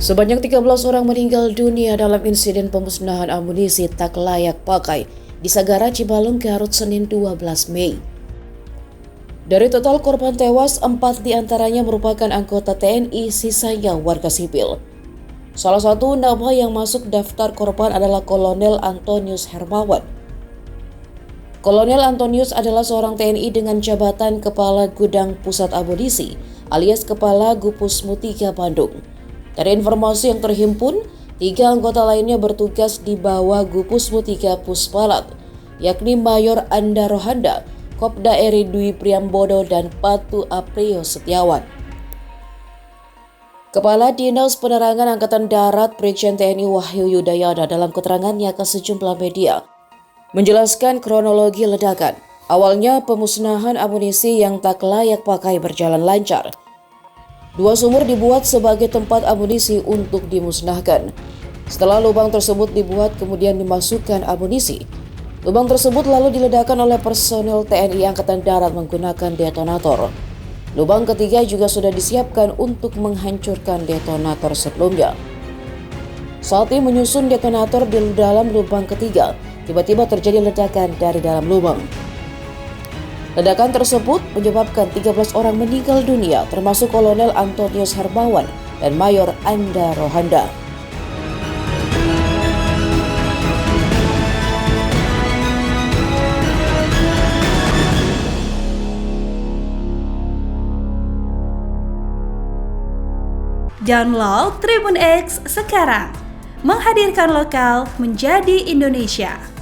Sebanyak 13 orang meninggal dunia dalam insiden pemusnahan amunisi tak layak pakai di Sagara, Cibalong, Garut, Senin 12 Mei. Dari total korban tewas, 4 diantaranya merupakan anggota TNI, sisanya warga sipil. Salah satu nama yang masuk daftar korban adalah Kolonel Antonius Hermawan. Kolonel Antonius adalah seorang TNI dengan jabatan Kepala Gudang Pusat Amunisi alias Kepala Gupusmu 3 Bandung. Dari informasi yang terhimpun, 3 anggota lainnya bertugas di bawah Gupusmu 3 Puspalat, yakni Mayor Anda Rohanda, Kopda Eri Dwi Priambodo, dan Patu Aprio Setiawan. Kepala Dinas Penerangan Angkatan Darat Brigjen TNI Wahyu Yudayana dalam keterangannya ke sejumlah media menjelaskan kronologi ledakan. Awalnya pemusnahan amunisi yang tak layak pakai berjalan lancar. 2 sumur dibuat sebagai tempat amunisi untuk dimusnahkan. Setelah lubang tersebut dibuat, kemudian dimasukkan amunisi. Lubang tersebut lalu diledakkan oleh personel TNI Angkatan Darat menggunakan detonator. Lubang ketiga juga sudah disiapkan untuk menghancurkan detonator sebelumnya. Saat ini menyusun detonator di dalam lubang ketiga, tiba-tiba terjadi ledakan dari dalam lubang. Ledakan tersebut menyebabkan 13 orang meninggal dunia, termasuk Kolonel Antonius Hermawan dan Mayor Anda Rohanda. Download Tribun X sekarang, menghadirkan lokal menjadi Indonesia.